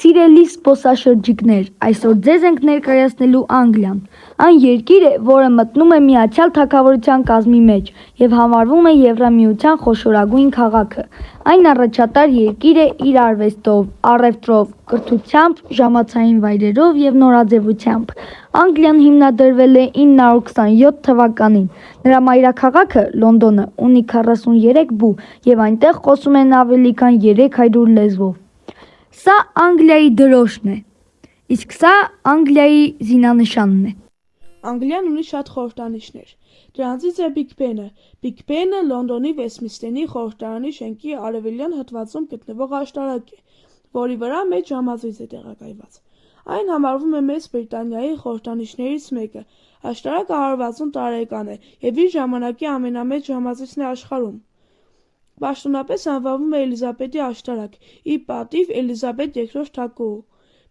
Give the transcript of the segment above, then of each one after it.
Սիրելի զբոսաշրջիկներ, այսօր ձեզ ենք ներկայացնելու Անգլիան, այն երկիրը, որը մտնում է Միացյալ Թագավորության կազմի մեջ և համարվում է Եվրամիության խոշորագույն քաղաքը։ Այն առաջատար երկիր է իր արվեստով, առևտրով, կրթությամբ, ժամացային վայրերով և նորաձևությամբ։ Անգլիան հիմնադրվել է 927 թվականին։ Նրա մայրաքաղաքը՝ Լոնդոնը, ունի 43 բու և այնտեղ խոսում են ավելի քան 300 լեզվով։ Սա Անգլիայի դրոշն է, իսկ սա Անգլիայի զինանշանն է։ Անգլիան ունի շատ խորհրդանիշներ։ Դրանցից է Բիգ Բենը։ Բիգ Բենը Լոնդոնի Վեսթմինստերի խորհրդարանի շենքի արևելյան հատվածում գտնվող աշտարակ է, որի վրա մեծ ժամացույց է տեղակայված։ Այն համարվում է Մեծ Բրիտանիայի խորհրդանիշներից մեկը։ Աշտարակը 160 տարեկան է և իր ժամանակի ամենամեծ ժամացույցն է աշխարհում։ Պաշտոնապես անվանվում է Էլիզաբեթի աշտարակ, ի պատիվ Էլիզաբեթ II թագուհու։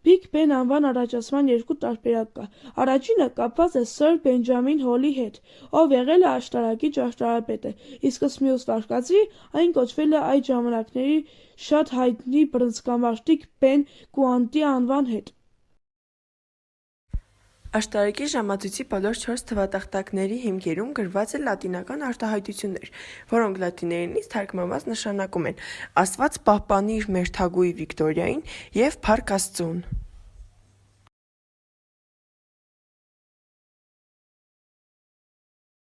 Բիգ Բեն անվան առաջացման երկու տարբերակ կա։ Առաջինը կապված է սըր Բենջամին Հոլի հետ, ով եղել է աշտարակի ճարտարապետը, իսկ ըստ մյուս վարկածի, այն կոչվել է այդ ժամանակների շատ հայտնի բռնցքամարտիկ Բեն Գուանտի անվան հետ։ Աշտարակի ժամացույցի բոլոր 4 թվատախտակների հիմքերում գրված է լատինական արտահայտություններ, որոնք լատիներենից թարգմանված նշանակում են «Աստված պահպանի իր մեր թագուհի Վիկտորիային» և «Փառք Աստծուն»։